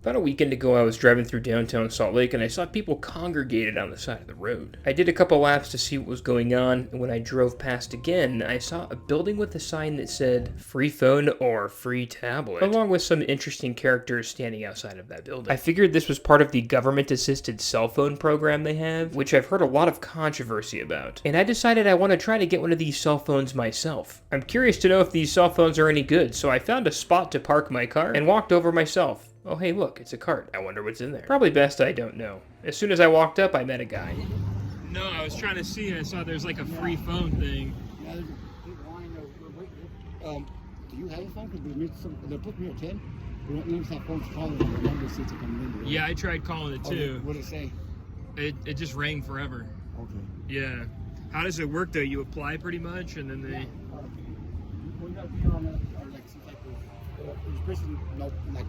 About a weekend ago, I was driving through downtown Salt Lake and I saw people congregated on the side of the road. I did a couple laps to see what was going on, and when I drove past again, I saw a building with a sign that said free phone or free tablet, along with some interesting characters standing outside of that building. I figured this was part of the government-assisted cell phone program they have, which I've heard a lot of controversy about, and I decided I want to try to get one of these cell phones myself. I'm curious to know if these cell phones are any good, so I found a spot to park my car and walked over myself. Oh hey look, it's a cart. I wonder what's in there. Probably best I don't know. As soon as I walked up, I met a guy. No, I was trying to see and I saw there's like a free phone thing. Yeah, there's a big line of, do you have a phone? Because they're putting me at 10. We don't use that phone's calling on the number since it comes in. Yeah, I tried calling it too. What did it say? It just rang forever. Okay. Yeah. How does it work though? You apply pretty much and then they... We got to be on like some type of, it's basically like,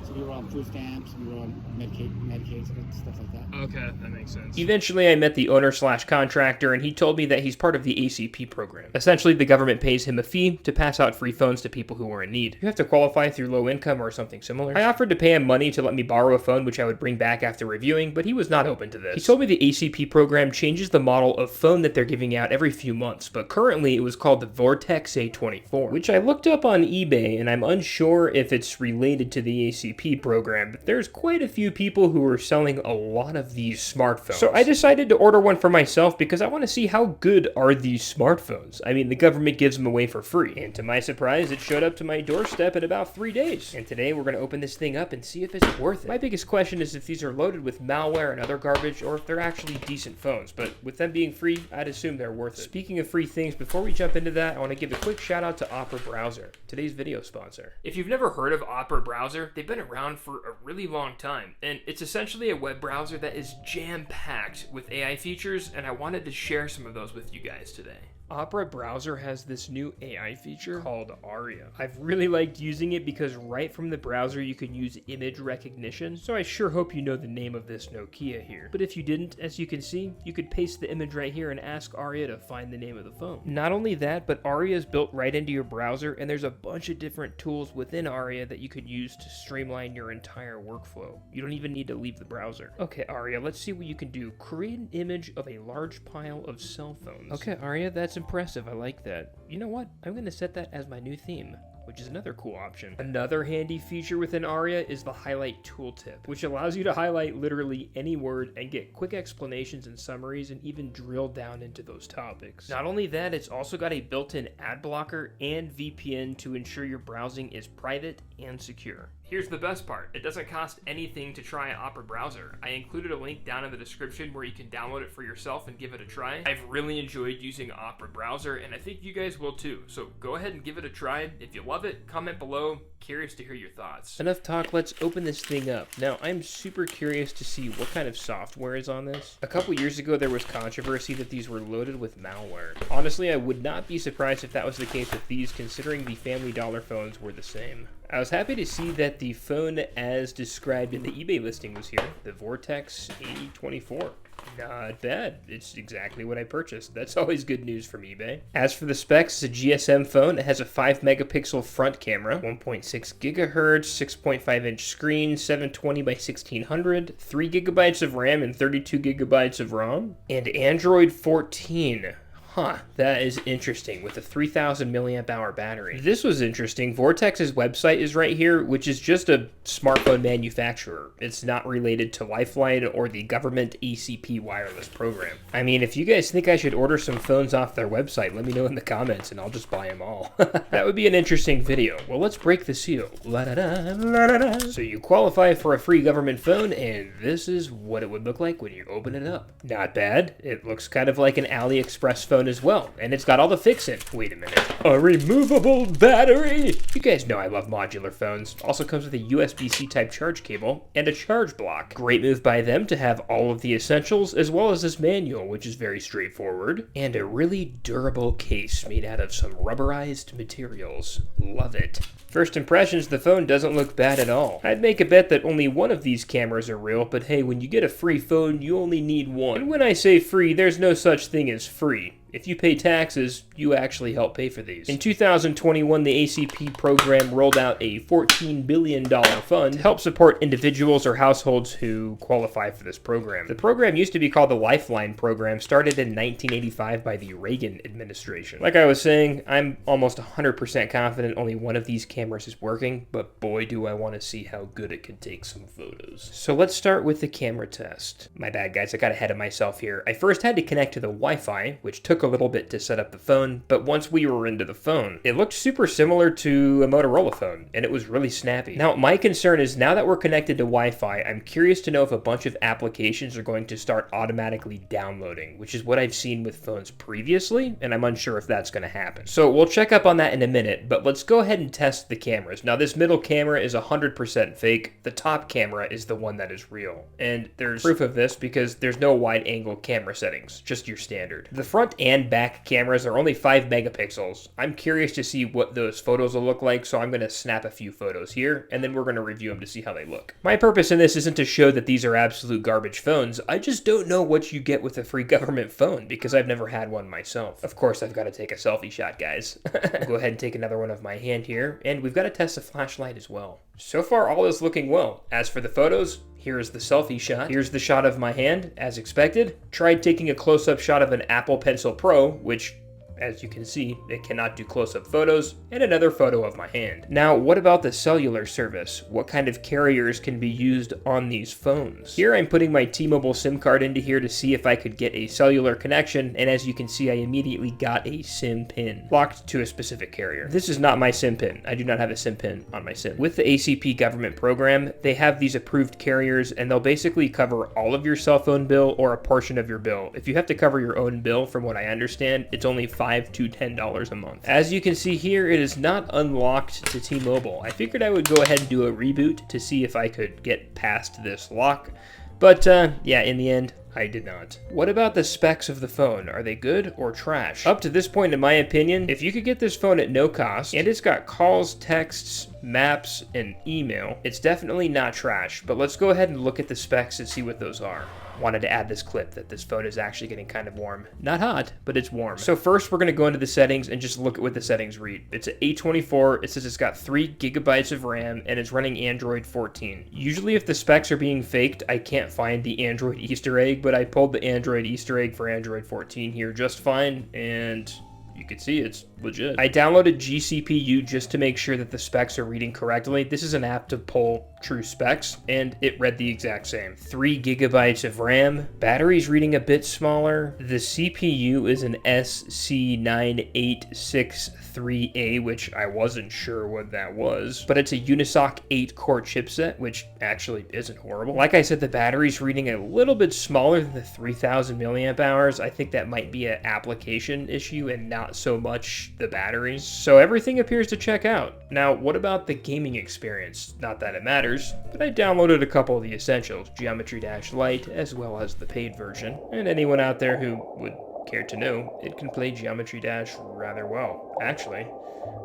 so you're on food stamps, you're on Medicaid, stuff like that. Okay, that makes sense. Eventually, I met the owner/contractor, and he told me that he's part of the ACP program. Essentially, the government pays him a fee to pass out free phones to people who are in need. You have to qualify through low income or something similar. I offered to pay him money to let me borrow a phone, which I would bring back after reviewing, but he was not open to this. He told me the ACP program changes the model of phone that they're giving out every few months, but currently it was called the Vortex A24, which I looked up on eBay, and I'm unsure if it's related to the ACP program, but there's quite a few people who are selling a lot of these smartphones. So I decided to order one for myself because I want to see how good are these smartphones. I mean, the government gives them away for free, and to my surprise, it showed up to my doorstep in about 3 days. And today we're going to open this thing up and see if it's worth it. My biggest question is if these are loaded with malware and other garbage, or if they're actually decent phones, but with them being free, I'd assume they're worth it. Speaking of free things, before we jump into that, I want to give a quick shout out to Opera Browser, today's video sponsor. If you've never heard of Opera Browser, they've been around for a really long time, and it's essentially a web browser that is jam-packed with AI features, and I wanted to share some of those with you guys today. Opera Browser has this new AI feature called Aria. I've really liked using it because right from the browser you can use image recognition, so I sure hope you know the name of this Nokia here. But if you didn't, as you can see, you could paste the image right here and ask Aria to find the name of the phone. Not only that, but Aria is built right into your browser, and there's a bunch of different tools within Aria that you could use to streamline your entire workflow. You don't even need to leave the browser. Okay, Aria, let's see what you can do. Create an image of a large pile of cell phones. Okay, Aria, that's impressive. I like that. You know what? I'm going to set that as my new theme, which is another cool option. Another handy feature within Aria is the highlight tooltip, which allows you to highlight literally any word and get quick explanations and summaries and even drill down into those topics. Not only that, it's also got a built-in ad blocker and VPN to ensure your browsing is private and secure. Here's the best part. It doesn't cost anything to try Opera Browser. I included a link down in the description where you can download it for yourself and give it a try. I've really enjoyed using Opera Browser, and I think you guys will too. So go ahead and give it a try. If you love it, comment below. Curious to hear your thoughts. Enough talk, let's open this thing up. Now, I'm super curious to see what kind of software is on this. A couple years ago, there was controversy that these were loaded with malware. Honestly, I would not be surprised if that was the case with these, considering the Family Dollar phones were the same. I was happy to see that the phone as described in the eBay listing was here, the Vortex A24. Not bad. It's exactly what I purchased. That's always good news from eBay. As for the specs, it's a GSM phone. It has a 5 megapixel front camera, 1.6 gigahertz, 6.5 inch screen, 720 by 1600, 3 gigabytes of RAM and 32 gigabytes of ROM, and Android 14. Huh, that is interesting, with a 3000 milliamp hour battery. This was interesting. Vortex's website is right here, which is just a smartphone manufacturer. It's not related to Lifeline or the government ACP wireless program. I mean, if you guys think I should order some phones off their website, let me know in the comments and I'll just buy them all. That would be an interesting video. Well, let's break the seal. La-da-da, la-da-da. So you qualify for a free government phone, and this is what it would look like when you open it up. Not bad. It looks kind of like an AliExpress phone as well, and it's got all the fix-in. Wait a minute. A removable battery! You guys know I love modular phones. Also comes with a USB-C type charge cable and a charge block. Great move by them to have all of the essentials, as well as this manual, which is very straightforward, and a really durable case made out of some rubberized materials. Love it. First impressions, the phone doesn't look bad at all. I'd make a bet that only one of these cameras are real, but hey, when you get a free phone, you only need one. And when I say free, there's no such thing as free. If you pay taxes, you actually help pay for these. In 2021, the ACP program rolled out a $14 billion fund to help support individuals or households who qualify for this program. The program used to be called the Lifeline program, started in 1985 by the Reagan administration. Like I was saying, I'm almost 100% confident only one of these cameras is working, but boy do I want to see how good it can take some photos. So let's start with the camera test. My bad guys, I got ahead of myself here. I first had to connect to the Wi-Fi, which took a little bit to set up the phone, but once we were into the phone, it looked super similar to a Motorola phone, and it was really snappy. Now, my concern is now that we're connected to Wi-Fi, I'm curious to know if a bunch of applications are going to start automatically downloading, which is what I've seen with phones previously, and I'm unsure if that's going to happen. So we'll check up on that in a minute, but let's go ahead and test the cameras. Now, this middle camera is 100% fake. The top camera is the one that is real, and there's proof of this because there's no wide angle camera settings, just your standard. The front and back cameras are only 5 megapixels. I'm curious to see what those photos will look like, so I'm going to snap a few photos here, and then we're going to review them to see how they look. My purpose in this isn't to show that these are absolute garbage phones. I just don't know what you get with a free government phone because I've never had one myself. Of course, I've got to take a selfie shot, guys. I'll go ahead and take another one of my hand here, and we've got to test the flashlight as well. So far, all is looking well. As for the photos, here's the selfie shot. Here's the shot of my hand, as expected. Tried taking a close-up shot of an Apple Pencil Pro, which, as you can see, it cannot do close-up photos, and another photo of my hand. Now, what about the cellular service? What kind of carriers can be used on these phones? Here I'm putting my T-Mobile SIM card into here to see if I could get a cellular connection, and as you can see, I immediately got a SIM pin locked to a specific carrier. This is not my SIM pin. I do not have a SIM pin on my SIM. With the ACP government program, they have these approved carriers, and they'll basically cover all of your cell phone bill or a portion of your bill. If you have to cover your own bill, from what I understand, it's only $5 to $10 a month. As you can see here, it is not unlocked to T-Mobile. I figured I would go ahead and do a reboot to see if I could get past this lock, but yeah, in the end, I did not. What about the specs of the phone? Are they good or trash? Up to this point, in my opinion, if you could get this phone at no cost, and it's got calls, texts, maps, and email, it's definitely not trash, but let's go ahead and look at the specs and see what those are. Wanted to add this clip that this phone is actually getting kind of warm. Not hot, but it's warm. So first we're going to go into the settings and just look at what the settings read. It's an A24, it says it's got 3 gigabytes of RAM, and it's running Android 14. Usually if the specs are being faked, I can't find the Android Easter egg, but I pulled the Android Easter egg for Android 14 here just fine, and you can see it's legit. I downloaded GCPU just to make sure that the specs are reading correctly. This is an app to pull true specs, and it read the exact same. 3 gigabytes of RAM. Battery's reading a bit smaller. The CPU is an SC9863A, which I wasn't sure what that was, but it's a Unisoc 8-core chipset, which actually isn't horrible. Like I said, the battery's reading a little bit smaller than the 3000 milliamp hours. I think that might be an application issue and not so much the batteries. So everything appears to check out. Now, what about the gaming experience? Not that it matters, but I downloaded a couple of the essentials, Geometry Dash Lite, as well as the paid version. And anyone out there who would care to know, it can play Geometry Dash rather well. Actually,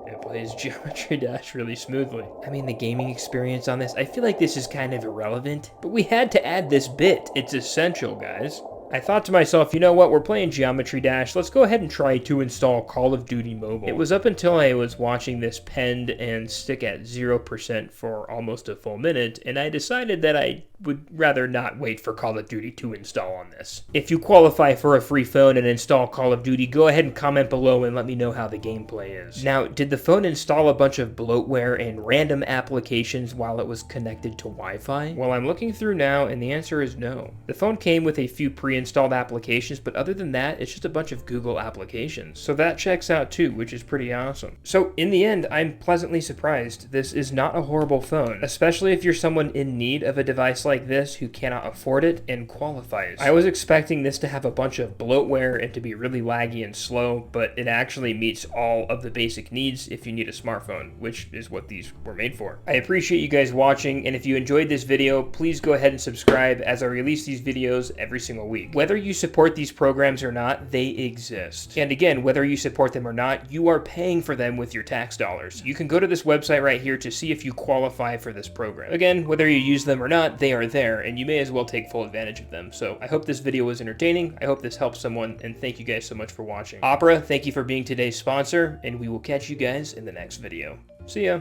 it plays Geometry Dash really smoothly. I mean, the gaming experience on this, I feel like this is kind of irrelevant, but we had to add this bit. It's essential, guys. I thought to myself, you know what, we're playing Geometry Dash, let's go ahead and try to install Call of Duty Mobile. It was up until I was watching this penned and stick at 0% for almost a full minute, and I decided that I would rather not wait for Call of Duty to install on this. If you qualify for a free phone and install Call of Duty, go ahead and comment below and let me know how the gameplay is. Now, did the phone install a bunch of bloatware and random applications while it was connected to Wi-Fi? Well, I'm looking through now, and the answer is no. The phone came with a few pre-installed applications, but other than that, it's just a bunch of Google applications. So that checks out too, which is pretty awesome. So in the end, I'm pleasantly surprised. This is not a horrible phone, especially if you're someone in need of a device like this who cannot afford it and qualifies. I was expecting this to have a bunch of bloatware and to be really laggy and slow, but it actually meets all of the basic needs if you need a smartphone, which is what these were made for. I appreciate you guys watching, and if you enjoyed this video, please go ahead and subscribe as I release these videos every single week. Whether you support these programs or not, they exist. And again, whether you support them or not, you are paying for them with your tax dollars. You can go to this website right here to see if you qualify for this program. Again, whether you use them or not, they are are there, and you may as well take full advantage of them. So I hope this video was entertaining. I hope this helps someone, and thank you guys so much for watching. Opera, thank you for being today's sponsor, and we will catch you guys in the next video. See ya!